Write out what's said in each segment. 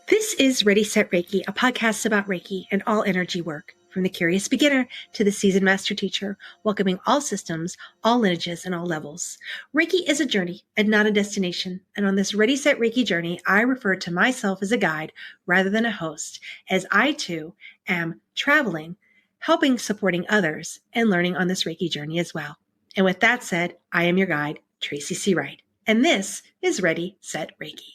This is Ready, Set, Reiki, a podcast about Reiki and all energy work, from the curious beginner to the seasoned master teacher, welcoming all systems, all lineages, and all levels. Reiki is a journey and not a destination, and on this Ready, Set, Reiki journey, I refer to myself as a guide rather than a host, as I too am traveling, helping, supporting others, and learning on this Reiki journey as well. And with that said, I am your guide, Tracy C. Wright, and this is Ready, Set, Reiki.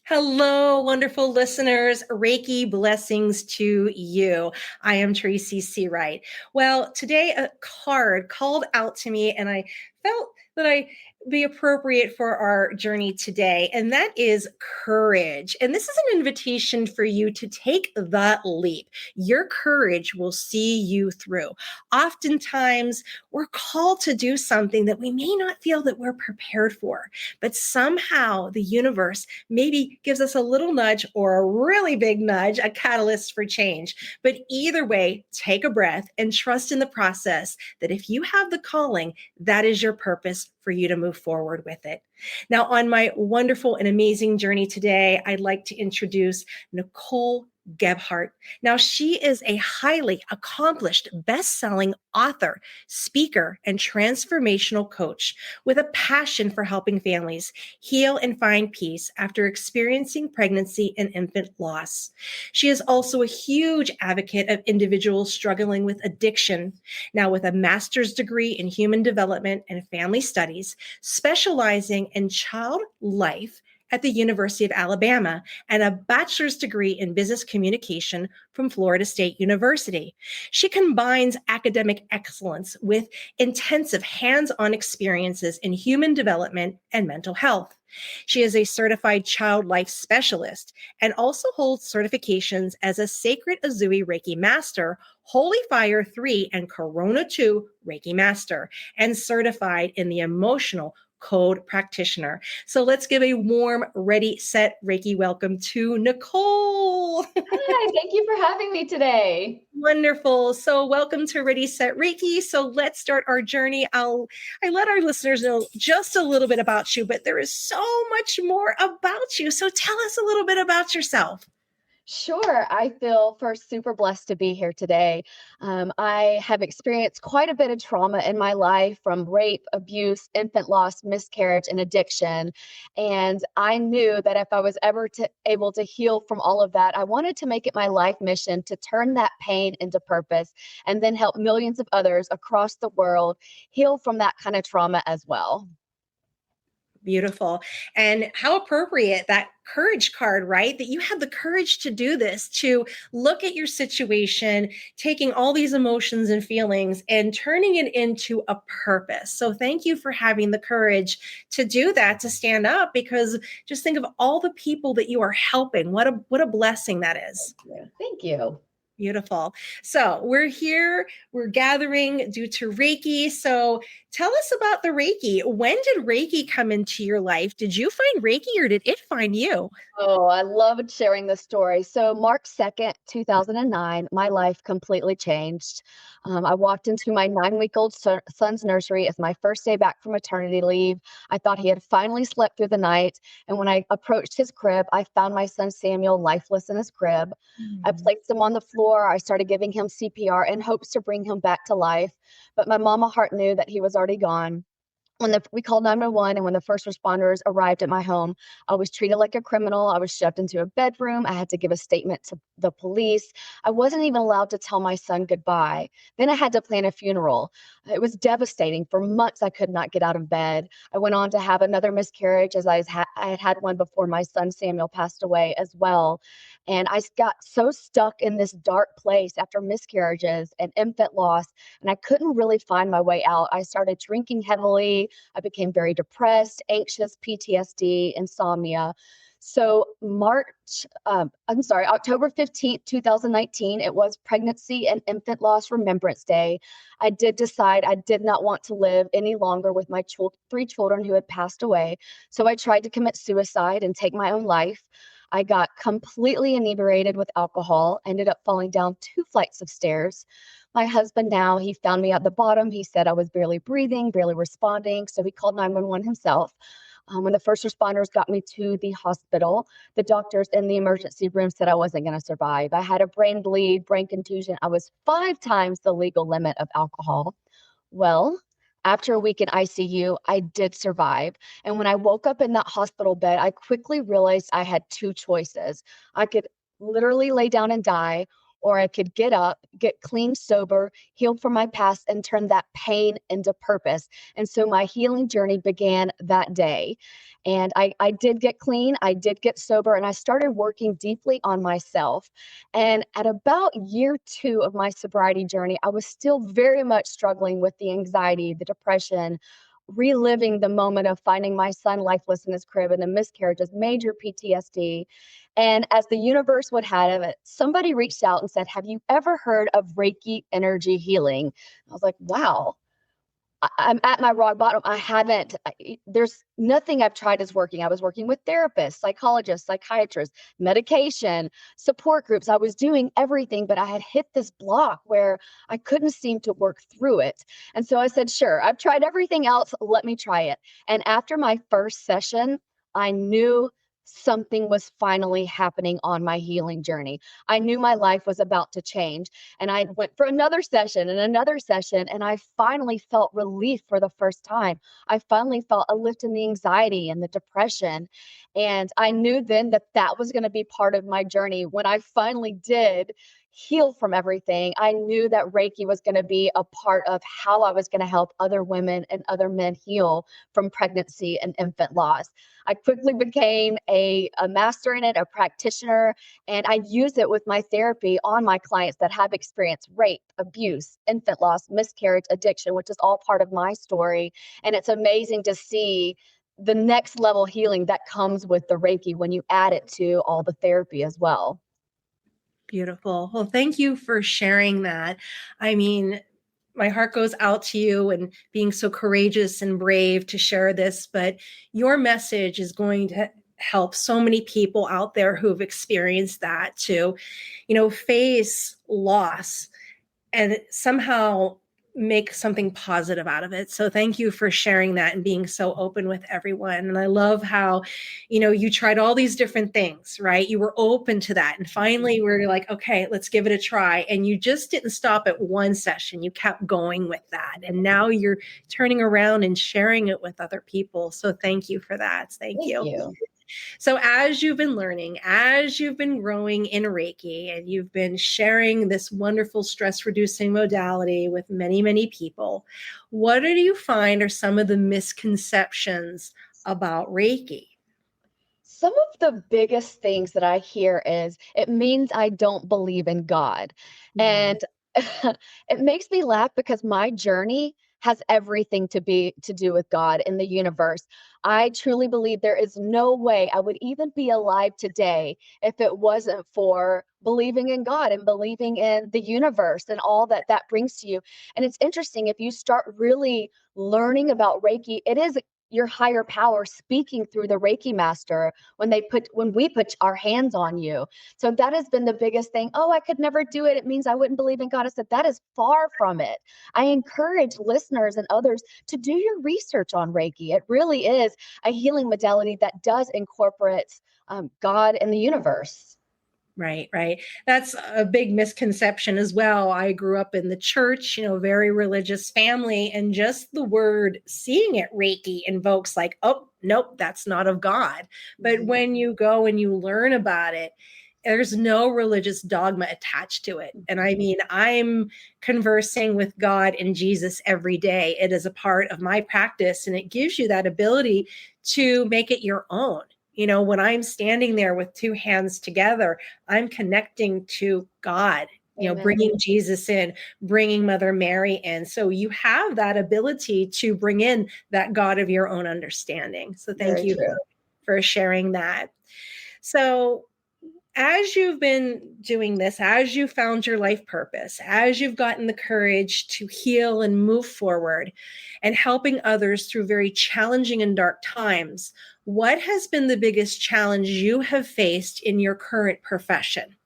Hello, wonderful listeners. Reiki blessings to you. I am Tracy C. Wright. Well, today a card called out to me, and I felt that I be appropriate for our journey today, and that is courage. And this is an invitation for you to take the leap. Your courage will see you through. Oftentimes, we're called to do something that we may not feel that we're prepared for, but somehow the universe maybe gives us a little nudge or a really big nudge, a catalyst for change. But either way, take a breath and trust in the process that if you have the calling, that is your purpose for you to move forward with it. Now, on my wonderful and amazing journey today, I'd like to introduce Nicole Gebhart. Now, she is a highly accomplished, best-selling author, speaker, and transformational coach with a passion for helping families heal and find peace after experiencing pregnancy and infant loss. She is also a huge advocate of individuals struggling with addiction. Now, with a master's degree in human development and family studies, specializing in child life at the University of Alabama, and a bachelor's degree in business communication from Florida State University. She combines academic excellence with intensive hands-on experiences in human development and mental health. She is a certified child life specialist and also holds certifications as a Sacred Azui Reiki Master, Holy Fire 3, and Corona 2 Reiki Master, and certified in the Emotional Code Practitioner. So let's give a warm, ready, set Reiki welcome to Nicole. Hi, thank you for having me today. Wonderful. So welcome to Ready, Set, Reiki. So let's start our journey. I let our listeners know just a little bit about you, but there is so much more about you. So tell us a little bit about yourself. Sure. I feel first super blessed to be here today. I have experienced quite a bit of trauma in my life, from rape, abuse, infant loss, miscarriage, and addiction. And I knew that if I was ever able to heal from all of that, I wanted to make it my life mission to turn that pain into purpose and then help millions of others across the world heal from that kind of trauma as well. Beautiful. And how appropriate that courage card, right? That you had the courage to do this, to look at your situation, taking all these emotions and feelings and turning it into a purpose. So thank you for having the courage to do that, to stand up, because just think of all the people that you are helping. What a blessing that is. Thank you. Beautiful. So we're here, we're gathering due to Reiki. So tell us about the Reiki. When did Reiki come into your life? Did you find Reiki or did it find you? Oh, I loved sharing this story. So March 2nd, 2009, my life completely changed. I walked into my 9-week-old son's nursery as my first day back from maternity leave. I thought he had finally slept through the night. And when I approached his crib, I found my son Samuel lifeless in his crib. I placed him on the floor. I started giving him CPR in hopes to bring him back to life. But my mama heart knew that he was already gone. We called 911, and when the first responders arrived at my home, I was treated like a criminal. I was shoved into a bedroom. I had to give a statement to the police. I wasn't even allowed to tell my son goodbye. Then I had to plan a funeral. It was devastating. For months, I could not get out of bed. I went on to have another miscarriage, as I had had one before my son Samuel passed away as well. And I got so stuck in this dark place after miscarriages and infant loss, and I couldn't really find my way out. I started drinking heavily. I became very depressed, anxious, PTSD, insomnia. So October 15th, 2019, it was Pregnancy and Infant Loss Remembrance Day. I did decide I did not want to live any longer with my 3 children who had passed away. So I tried to commit suicide and take my own life. I got completely inebriated with alcohol, ended up falling down 2 flights of stairs. My husband now, he found me at the bottom. He said I was barely breathing, barely responding. So he called 911 himself. When the first responders got me to the hospital, the doctors in the emergency room said I wasn't going to survive. I had a brain bleed, brain contusion. I was 5 times the legal limit of alcohol. Well, after a week in ICU, I did survive. And when I woke up in that hospital bed, I quickly realized I had 2 choices. I could literally lay down and die, or I could get up, get clean, sober, healed from my past, and turn that pain into purpose. And so my healing journey began that day. And I did get clean, I did get sober, and I started working deeply on myself. And at about year 2 of my sobriety journey, I was still very much struggling with the anxiety, the depression, reliving the moment of finding my son lifeless in his crib and the miscarriages, major PTSD. And as the universe would have it, somebody reached out and said, "Have you ever heard of Reiki energy healing?" I was like, wow. I'm at my rock bottom. I haven't, there's nothing I've tried is working. I was working with therapists, psychologists, psychiatrists, medication, support groups. I was doing everything, but I had hit this block where I couldn't seem to work through it. And so I said, sure, I've tried everything else. Let me try it. And after my first session, I knew something was finally happening on my healing journey. I knew my life was about to change. And I went for another session and another session, and I finally felt relief for the first time. I finally felt a lift in the anxiety and the depression. And I knew then that that was going to be part of my journey. When I finally did heal from everything, I knew that Reiki was going to be a part of how I was going to help other women and other men heal from pregnancy and infant loss. I quickly became a master in it, a practitioner, and I use it with my therapy on my clients that have experienced rape, abuse, infant loss, miscarriage, addiction, which is all part of my story. And it's amazing to see the next level healing that comes with the Reiki when you add it to all the therapy as well. Beautiful. Well, thank you for sharing that. I mean, my heart goes out to you and being so courageous and brave to share this, but your message is going to help so many people out there who've experienced that to, face loss and somehow make something positive out of it. So thank you for sharing that and being so open with everyone. And I love how, you tried all these different things, right? You were open to that. And finally we're like, okay, let's give it a try. And you just didn't stop at one session. You kept going with that. And now you're turning around and sharing it with other people. So thank you for that. Thank you. So as you've been learning, as you've been growing in Reiki, and you've been sharing this wonderful stress reducing modality with many, many people, what do you find are some of the misconceptions about Reiki? Some of the biggest things that I hear is it means I don't believe in God. And it makes me laugh because my journey has everything to do with God in the universe. I truly believe there is no way I would even be alive today if it wasn't for believing in God and believing in the universe and all that that brings to you. And it's interesting if you start really learning about Reiki, it is your higher power speaking through the Reiki master when we put our hands on you. So that has been the biggest thing. Oh, I could never do it. It means I wouldn't believe in God. I said that is far from it. I encourage listeners and others to do your research on Reiki. It really is a healing modality that does incorporate God and the universe. Right, right. That's a big misconception as well. I grew up in the church, very religious family, and just the word seeing it Reiki invokes like, oh, nope, that's not of God. But when you go and you learn about it, there's no religious dogma attached to it. And I mean, I'm conversing with God and Jesus every day. It is a part of my practice, and it gives you that ability to make it your own. When I'm standing there with 2 hands together, I'm connecting to God, bringing Jesus in, bringing Mother Mary in. So you have that ability to bring in that God of your own understanding. So thank you for sharing that. So as you've been doing this, as you found your life purpose, as you've gotten the courage to heal and move forward and helping others through very challenging and dark times, what has been the biggest challenge you have faced in your current profession?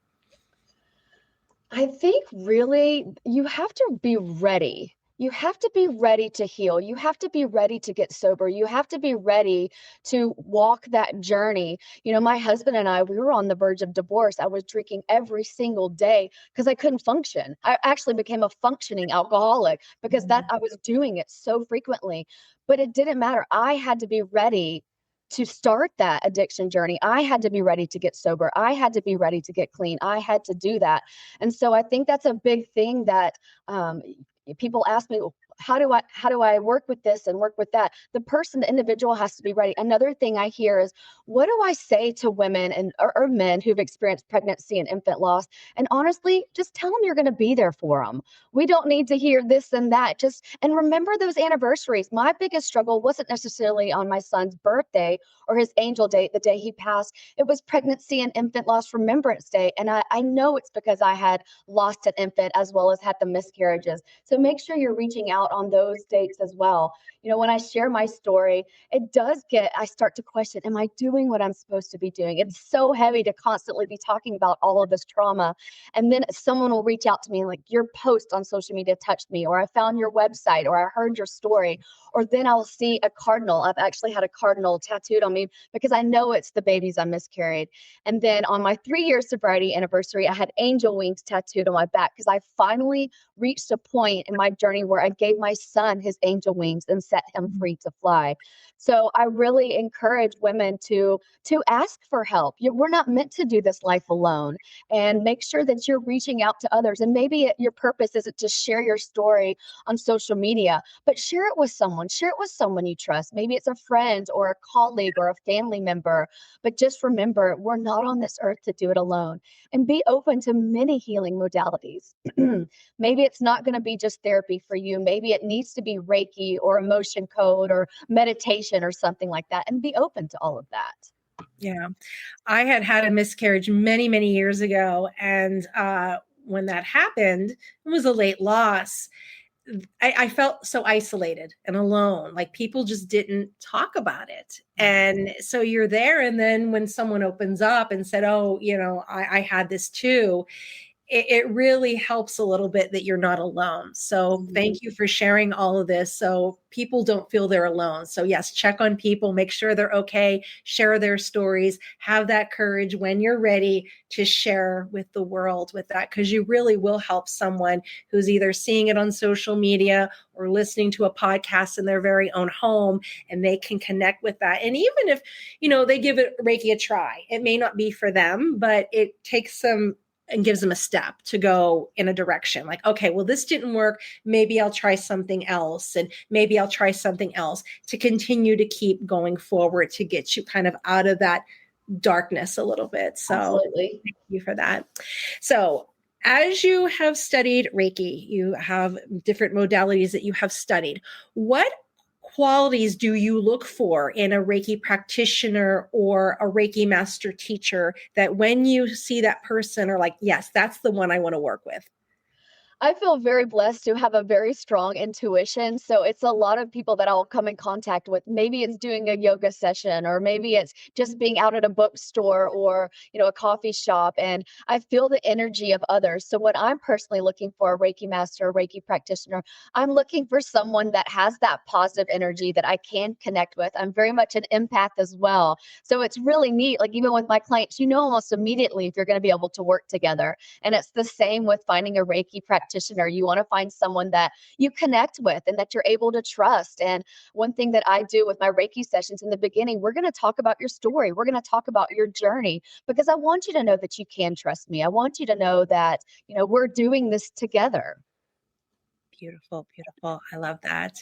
I think really you have to be ready. You have to be ready to heal. You have to be ready to get sober. You have to be ready to walk that journey. My husband and I, we were on the verge of divorce. I was drinking every single day because I couldn't function. I actually became a functioning alcoholic because that I was doing it so frequently. But it didn't matter. I had to be ready to start that addiction journey. I had to be ready to get sober. I had to be ready to get clean. I had to do that. And so I think that's a big thing that people ask me, how do I work with this and work with that? The individual has to be ready. Another thing I hear is, what do I say to women or men who've experienced pregnancy and infant loss? And honestly, just tell them you're going to be there for them. We don't need to hear this and that. And remember those anniversaries. My biggest struggle wasn't necessarily on my son's birthday or his angel date, the day he passed. It was pregnancy and infant loss Remembrance Day. And I know it's because I had lost an infant as well as had the miscarriages. So make sure you're reaching out on those dates as well. When I share my story, I start to question, am I doing what I'm supposed to be doing? It's so heavy to constantly be talking about all of this trauma. And then someone will reach out to me like, your post on social media touched me, or I found your website, or I heard your story. Or then I'll see a cardinal. I've actually had a cardinal tattooed on me because I know it's the babies I miscarried. And then on my 3-year sobriety anniversary, I had angel wings tattooed on my back because I finally reached a point in my journey where I gave my son his angel wings and set him free to fly. So I really encourage women to ask for help. We're not meant to do this life alone, and make sure that you're reaching out to others. And maybe your purpose isn't to share your story on social media, but share it with someone. Share it with someone you trust. Maybe it's a friend or a colleague or a family member. But just remember, we're not on this earth to do it alone. And be open to many healing modalities. Maybe it's not going to be just therapy for you. Maybe it needs to be Reiki or emotion code or meditation or something like that. And be open to all of that. Yeah. I had a miscarriage many, many years ago. And when that happened, it was a late loss. I felt so isolated and alone, like people just didn't talk about it. And so you're there. And then when someone opens up and said, oh, I had this too, it really helps a little bit that you're not alone. So thank you for sharing all of this so people don't feel they're alone. So yes, check on people, make sure they're okay, share their stories, have that courage when you're ready to share with the world with that, because you really will help someone who's either seeing it on social media or listening to a podcast in their very own home, and they can connect with that. And even if, they give it Reiki a try, it may not be for them, but it takes some and gives them a step to go in a direction like, okay, well, this didn't work. Maybe I'll try something else. And maybe I'll try something else to continue to keep going forward to get you kind of out of that darkness a little bit. So Absolutely. Thank you for that. So as you have studied Reiki, you have different modalities that you have studied. What qualities do you look for in a Reiki practitioner or a Reiki master teacher that when you see that person are like, yes, that's the one I want to work with? I feel very blessed to have a very strong intuition. So it's a lot of people that I'll come in contact with. Maybe it's doing a yoga session, or maybe it's just being out at a bookstore or, a coffee shop. And I feel the energy of others. So when I'm personally looking for a Reiki master, a Reiki practitioner, I'm looking for someone that has that positive energy that I can connect with. I'm very much an empath as well. So it's really neat. Like even with my clients, almost immediately if you're going to be able to work together. And it's the same with finding a Reiki practitioner. You want to find someone that you connect with and that you're able to trust. And one thing that I do with my Reiki sessions in the beginning, we're going to talk about your story. We're going to talk about your journey, because I want you to know that you can trust me. I want you to know that, we're doing this together. Beautiful, beautiful. I love that.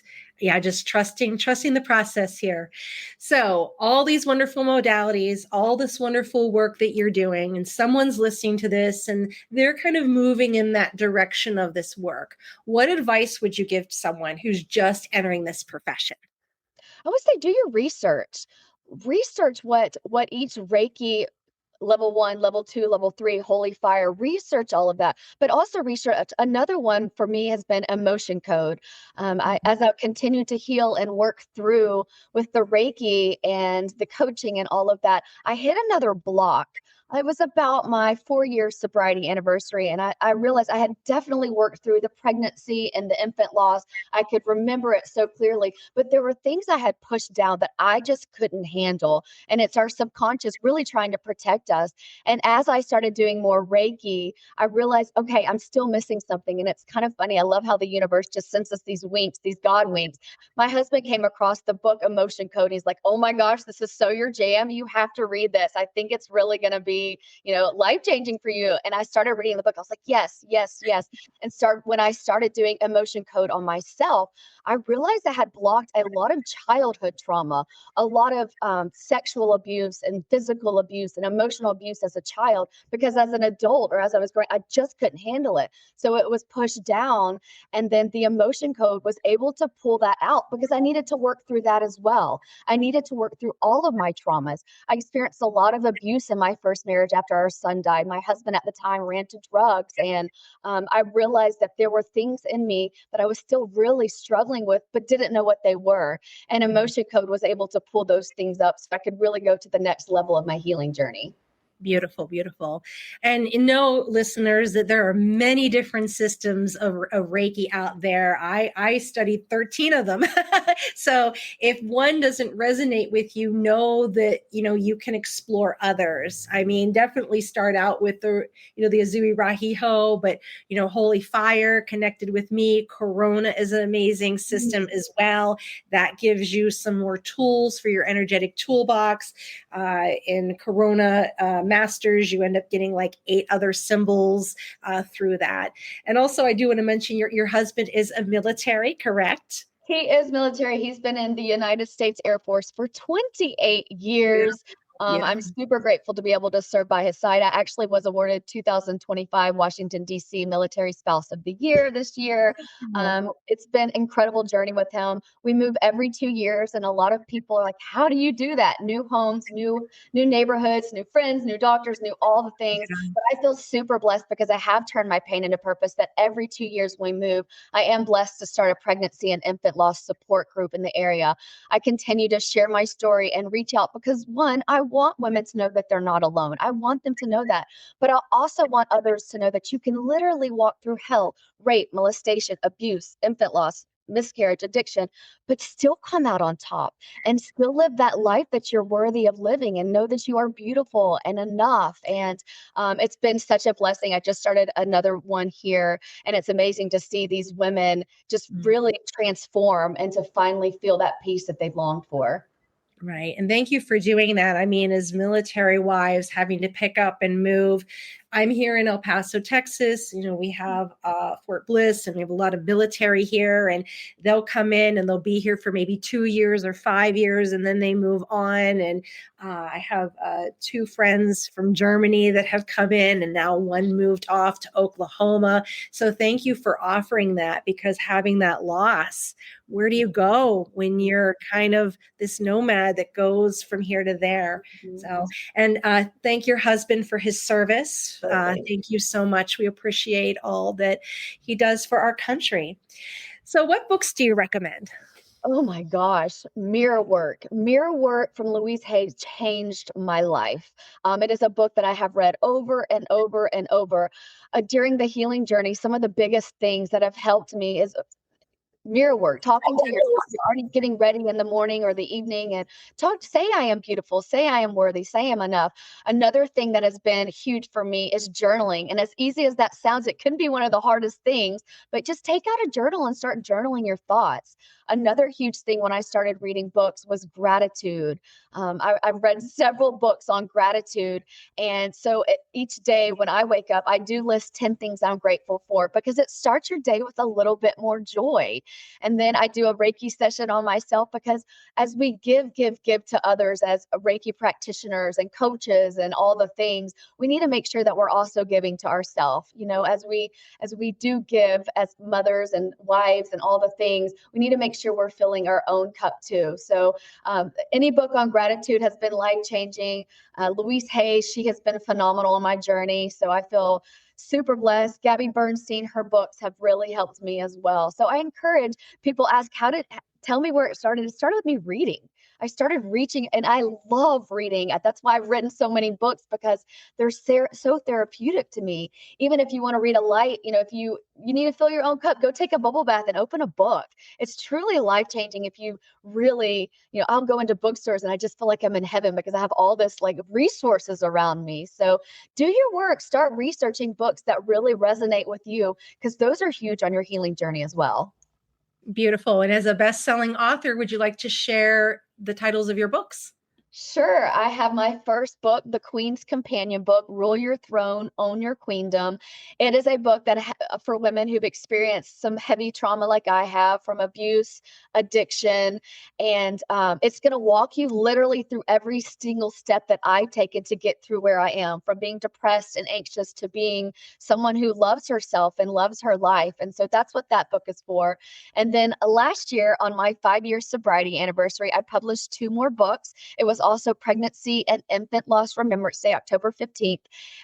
Yeah, just trusting the process here. So all these wonderful modalities, all this wonderful work that you're doing, and someone's listening to this and they're kind of moving in that direction of this work. What advice would you give to someone who's just entering this profession? I would say do your research. Research what each Reiki level 1, level 2, level 3, holy fire, research all of that, but also research. Another one for me has been emotion code. As I continue to heal and work through with the Reiki and the coaching and all of that, I hit another block. It was about my 4-year sobriety anniversary, and I realized I had definitely worked through the pregnancy and the infant loss. I could remember it so clearly, but there were things I had pushed down that I just couldn't handle. And it's our subconscious really trying to protect us. And as I started doing more Reiki, I realized, okay, I'm still missing something. And it's kind of funny. I love how the universe just sends us these winks, these God winks. My husband came across the book Emotion Code. He's like, oh my gosh, this is so your jam. You have to read this. I think it's really going to be, life changing for you. And I started reading the book. I was like, yes, yes, yes. And when I started doing Emotion Code on myself, I realized I had blocked a lot of childhood trauma, a lot of sexual abuse and physical abuse and emotional abuse as a child, because as an adult or as I was growing, I just couldn't handle it. So it was pushed down. And then the Emotion Code was able to pull that out because I needed to work through that as well. I needed to work through all of my traumas. I experienced a lot of abuse in my first marriage after our son died. My husband at the time ran to drugs. And I realized that there were things in me that I was still really struggling with, but didn't know what they were. And Emotion Code was able to pull those things up so I could really go to the next level of my healing journey. Beautiful, beautiful. And listeners, that there are many different systems of Reiki out there. I studied 13 of them. So if one doesn't resonate with you, know that, you can explore others. I mean, definitely start out with the Azui Rahiho, but, Holy Fire connected with me. Corona is an amazing system as well. That gives you some more tools for your energetic toolbox. In Corona, Masters, you end up getting like 8 other symbols through that. And also, I do want to mention your husband is a military, correct? He is military. He's been in the United States Air Force for 28 years. I'm super grateful to be able to serve by his side. I actually was awarded 2025 Washington, D.C. Military Spouse of the Year this year. It's been an incredible journey with him. We move every 2 years, and a lot of people are like, how do you do that? New homes, new neighborhoods, new friends, new doctors, new all the things. But I feel super blessed because I have turned my pain into purpose, that every 2 years we move. I am blessed to start a pregnancy and infant loss support group in the area. I continue to share my story and reach out because, one, I want women to know that they're not alone. I want them to know that. But I also want others to know that you can literally walk through hell, rape, molestation, abuse, infant loss, miscarriage, addiction, but still come out on top and still live that life that you're worthy of living and know that you are beautiful and enough. And it's been such a blessing. I just started another one here, and it's amazing to see these women just really transform and to finally feel that peace that they've longed for. Right. And thank you for doing that. I mean, as military wives having to pick up and move, I'm here in El Paso, Texas. We have Fort Bliss, and we have a lot of military here, and they'll come in and they'll be here for maybe 2 years or 5 years, and then they move on. And I have 2 friends from Germany that have come in, and now one moved off to Oklahoma. So thank you for offering that, because having that loss, where do you go when you're kind of this nomad that goes from here to there? So, and thank your husband for his service. Thank you so much. We appreciate all that he does for our country. So what books do you recommend? Oh my gosh, Mirror Work. Mirror Work from Louise Hay changed my life. It is a book that I have read over and over and over. During the healing journey, some of the biggest things that have helped me is mirror work, talking to yourself. You're already getting ready in the morning or the evening and say I am beautiful, say I am worthy, say I'm enough. Another thing that has been huge for me is journaling. And as easy as that sounds, it can be one of the hardest things, but just take out a journal and start journaling your thoughts. Another huge thing when I started reading books was gratitude. I've read several books on gratitude. And so each day when I wake up, I do list 10 things I'm grateful for, because it starts your day with a little bit more joy. And then I do a Reiki session on myself, because as we give to others as Reiki practitioners and coaches and all the things, we need to make sure that we're also giving to ourselves. As we do give as mothers and wives and all the things, we need to make sure we're filling our own cup too. So any book on gratitude has been life-changing. Louise Hay, she has been phenomenal on my journey. So I feel super blessed. Gabby Bernstein, her books have really helped me as well. So I encourage people, tell me where it started. It started with me reading. I started reaching, and I love reading. That's why I've written so many books, because they're so therapeutic to me. Even if you want to read a light, if you need to fill your own cup, go take a bubble bath and open a book. It's truly life changing if you really, I'll go into bookstores and I just feel like I'm in heaven because I have all this like resources around me. So do your work, start researching books that really resonate with you, because those are huge on your healing journey as well. Beautiful. And as a best-selling author, would you like to share the titles of your books? Sure. I have my first book, The Queen's Companion book, Rule Your Throne, Own Your Queendom. It is a book that for women who've experienced some heavy trauma like I have, from abuse, addiction, and it's going to walk you literally through every single step that I've taken to get through where I am, from being depressed and anxious to being someone who loves herself and loves her life. And so that's what that book is for. And then last year, on my 5-year sobriety anniversary, I published 2 more books. It was also Pregnancy and Infant Loss Remembrance Day, October 15th.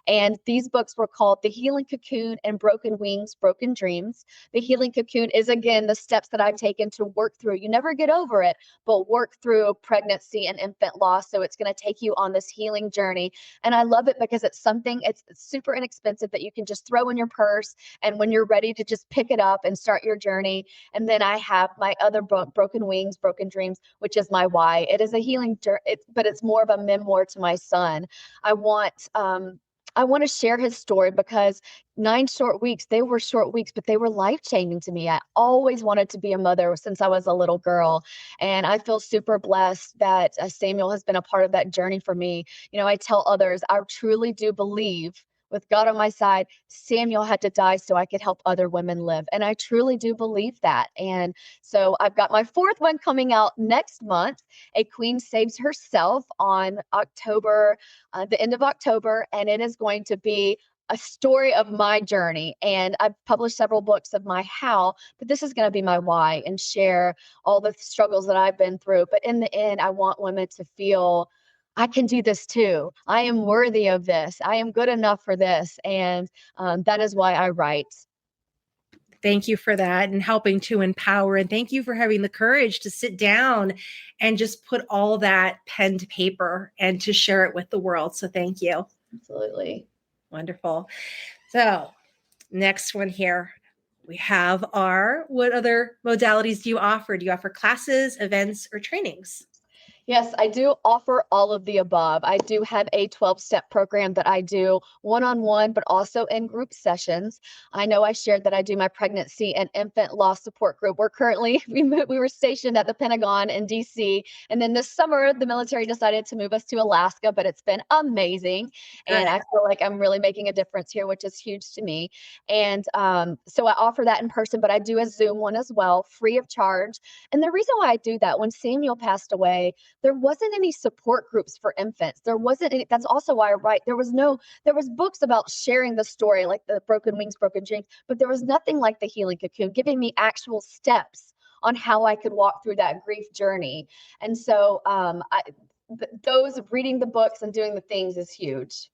And these books were called The Healing Cocoon and Broken Wings, Broken Dreams. The Healing Cocoon is, again, the steps that I've taken to work through. You never get over it, but work through pregnancy and infant loss. So it's going to take you on this healing journey. And I love it because it's super inexpensive that you can just throw in your purse. And when you're ready to just pick it up and start your journey. And then I have my other book, Broken Wings, Broken Dreams, which is my why. It is a healing journey, but it's more of a memoir to my son. I want to share his story because 9 short weeks, they were short weeks, but they were life-changing to me. I always wanted to be a mother since I was a little girl. And I feel super blessed that Samuel has been a part of that journey for me. I tell others, I truly do believe, with God on my side, Samuel had to die so I could help other women live. And I truly do believe that. And so I've got my 4th one coming out next month. A Queen Saves Herself, on the end of October. And it is going to be a story of my journey. And I've published several books of my how, but this is going to be my why, and share all the struggles that I've been through. But in the end, I want women to feel, I can do this too. I am worthy of this. I am good enough for this. And that is why I write. Thank you for that, and helping to empower. And thank you for having the courage to sit down and just put all that pen to paper and to share it with the world. So thank you. Absolutely. Wonderful. So next one here, we have what other modalities do you offer? Do you offer classes, events, or trainings? Yes, I do offer all of the above. I do have a 12-step program that I do one-on-one, but also in group sessions. I know I shared that I do my pregnancy and infant loss support group. We were stationed at the Pentagon in DC. And then this summer, the military decided to move us to Alaska, but it's been amazing. And I feel like I'm really making a difference here, which is huge to me. And so I offer that in person, but I do a Zoom one as well, free of charge. And the reason why I do that, when Samuel passed away, there wasn't any support groups for infants. There wasn't any. That's also why I write. There was books about sharing the story, like the Broken Wings, Broken Dreams, but there was nothing like the Healing Cocoon, giving me actual steps on how I could walk through that grief journey. And so those reading the books and doing the things is huge.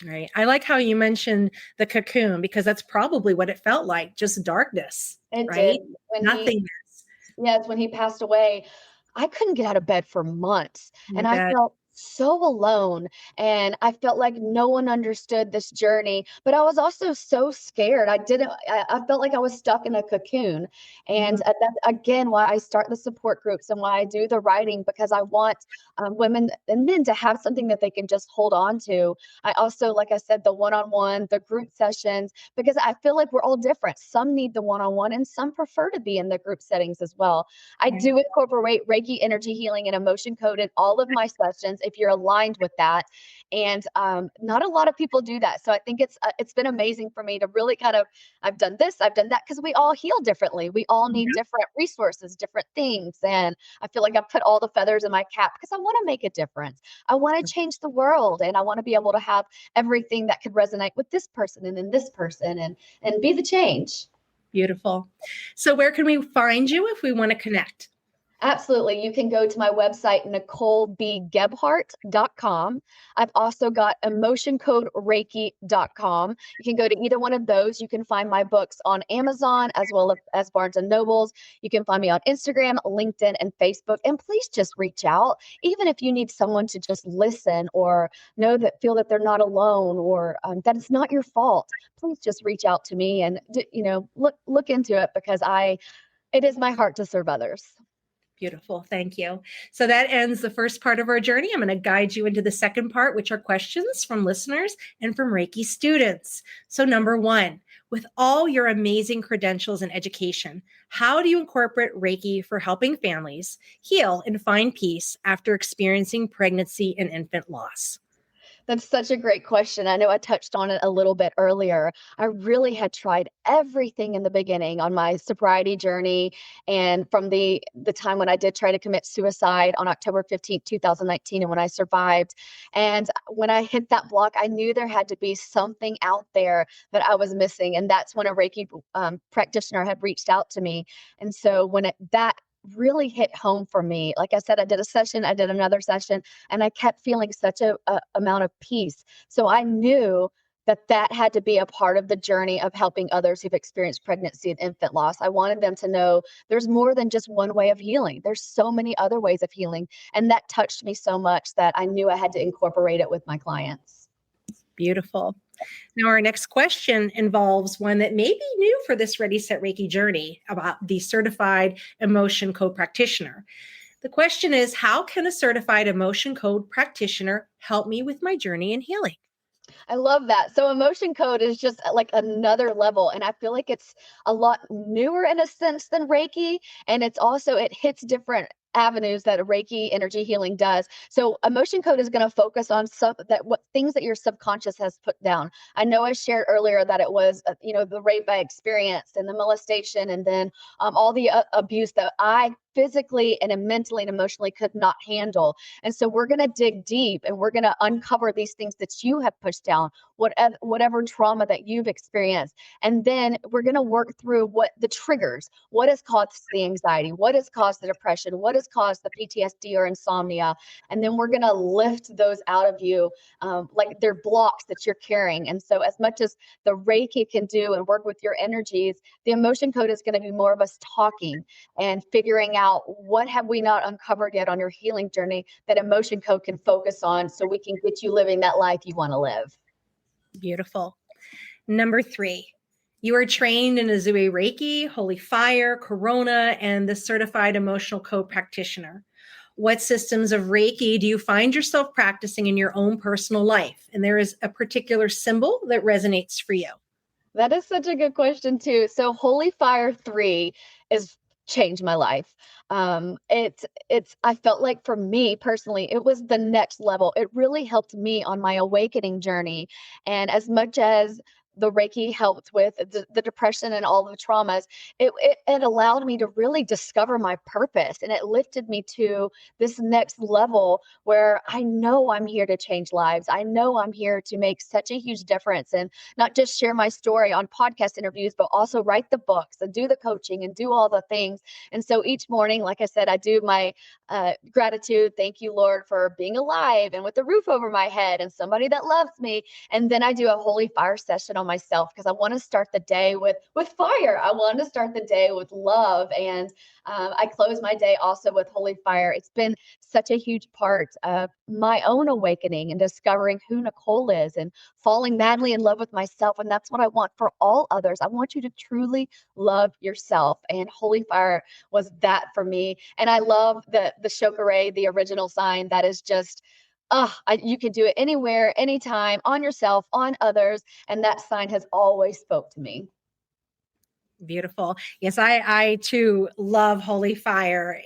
Right. I like how you mentioned the cocoon, because that's probably what it felt like, just darkness, It right? did. Nothingness. Yes, when he passed away, I couldn't get out of bed for months, and I That, felt so alone, and I felt like no one understood this journey, but I was also so scared. I felt like I was stuck in a cocoon. And that's again why I start the support groups and why I do the writing, because I want women and men to have something that they can just hold on to. I also, like I said, the one-on-one, the group sessions, because I feel like we're all different. Some need the one-on-one and some prefer to be in the group settings as well. I do incorporate Reiki, energy healing, and emotion code in all of my sessions if you're aligned with that. And not a lot of people do that. So I think it's been amazing for me to really I've done this, I've done that, because we all heal differently. We all need different resources, different things. And I feel like I've put all the feathers in my cap because I want to make a difference. I want to change the world, and I want to be able to have everything that could resonate with this person and then this person, and be the change. beautiful. So where can we find you if we want to connect? Absolutely. You can go to my website, NicoleBGebhart.com. I've also got emotioncodereiki.com. You can go to either one of those. You can find my books on Amazon as well as Barnes and Nobles. You can find me on Instagram, LinkedIn, and Facebook. And please just reach out, even if you need someone to just listen or feel that they're not alone or that it's not your fault. Please just reach out to me and look into it because it is my heart to serve others. Beautiful. Thank you. So that ends the first part of our journey. I'm going to guide you into the second part, which are questions from listeners and from Reiki students. So number one, with all your amazing credentials and education, how do you incorporate Reiki for helping families heal and find peace after experiencing pregnancy and infant loss? That's such a great question. I know I touched on it a little bit earlier. I really had tried everything in the beginning on my sobriety journey. And from the time when I did try to commit suicide on October 15th, 2019, and when I survived. And when I hit that block, I knew there had to be something out there that I was missing. And that's when a Reiki practitioner had reached out to me. And so that really hit home for me. Like I said, I did a session, I did another session, and I kept feeling such a amount of peace. So I knew that had to be a part of the journey of helping others who've experienced pregnancy and infant loss. I wanted them to know there's more than just one way of healing. There's so many other ways of healing. And that touched me so much that I knew I had to incorporate it with my clients. Beautiful. Now, our next question involves one that may be new for this Ready, Set, Reiki journey about the certified emotion code practitioner. The question is, how can a certified emotion code practitioner help me with my journey in healing? I love that. So emotion code is just like another level. And I feel like it's a lot newer in a sense than Reiki. And it hits different avenues that a Reiki energy healing does. So emotion code is going to focus on what things that your subconscious has put down. I know I shared earlier that it was, the rape I experienced and the molestation and then all the abuse that I physically and mentally and emotionally could not handle. And so we're going to dig deep and we're going to uncover these things that you have pushed down, whatever trauma that you've experienced. And then we're going to work through what the triggers, what has caused the anxiety, what has caused the depression, what has caused the PTSD or insomnia. And then we're going to lift those out of you like they're blocks that you're carrying. And so as much as the Reiki can do and work with your energies, the emotion code is going to be more of us talking and figuring out what have we not uncovered yet on your healing journey that emotion code can focus on so we can get you living that life you want to live. Beautiful. Number 3, you are trained in Uzui Reiki, Holy Fire, Corona, and the certified emotional code practitioner. What systems of Reiki do you find yourself practicing in your own personal life? And there is a particular symbol that resonates for you. That is such a good question too. So Holy Fire 3 is changed my life. I felt like for me personally, it was the next level. It really helped me on my awakening journey. And as much as the Reiki helped with the depression and all the traumas, it allowed me to really discover my purpose. And it lifted me to this next level where I know I'm here to change lives. I know I'm here to make such a huge difference and not just share my story on podcast interviews, but also write the books and do the coaching and do all the things. And so each morning, like I said, I do my gratitude. Thank you, Lord, for being alive and with a roof over my head and somebody that loves me. And then I do a Holy Fire session on myself because I want to start the day with fire. I want to start the day with love. And I close my day also with Holy Fire. It's been such a huge part of my own awakening and discovering who Nicole is and falling madly in love with myself. And that's what I want for all others. I want you to truly love yourself. And Holy Fire was that for me. And I love the Shokare, the original sign that is just, you can do it anywhere, anytime, on yourself, on others. And that sign has always spoke to me. Beautiful. Yes, I too love Holy Fire.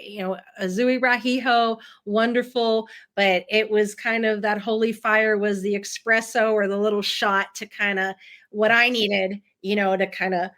Azui Rahiho, wonderful, but it was kind of that Holy Fire was the espresso or the little shot to kind of what I needed, to kind of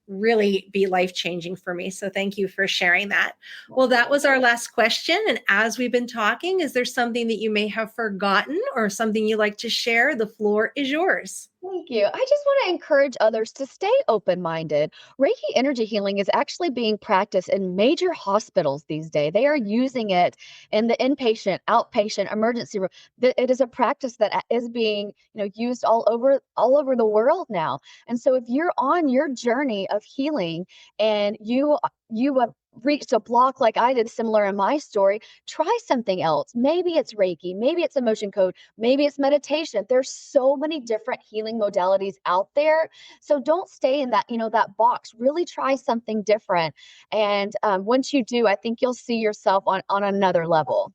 really be life-changing for me. So thank you for sharing that. Well, that was our last question. And as we've been talking, is there something that you may have forgotten or something you'd like to share? The floor is yours. Thank you. I just want to encourage others to stay open minded. Reiki energy healing is actually being practiced in major hospitals these days. They are using it in the inpatient, outpatient, emergency room. It is a practice that is being, used all over the world now. And so if you're on your journey of healing and you have reached a block like I did, similar in my story, try something else. Maybe it's Reiki, maybe it's emotion code, maybe it's meditation. There's so many different healing modalities out there. So don't stay in that box. Really try something different. And once you do, I think you'll see yourself on another level.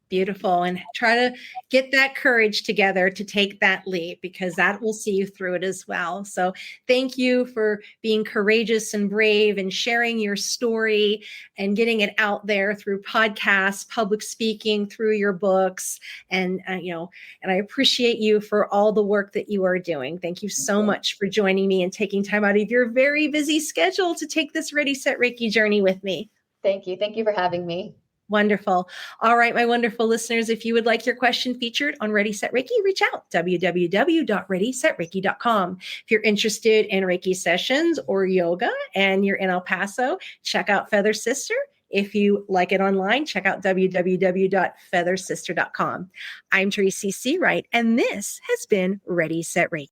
Beautiful. And try to get that courage together to take that leap, because that will see you through it as well. So thank you for being courageous and brave and sharing your story and getting it out there through podcasts, public speaking, through your books. And I appreciate you for all the work that you are doing. Thank you so much for joining me and taking time out of your very busy schedule to take this Ready, Set, Reiki journey with me. Thank you. Thank you for having me. Wonderful. All right, my wonderful listeners, if you would like your question featured on Ready, Set, Reiki, reach out, www.readysetreiki.com. If you're interested in Reiki sessions or yoga and you're in El Paso, check out Feather Sister. If you like it online, check out www.feathersister.com. I'm Tracy C. Wright, and this has been Ready, Set, Reiki.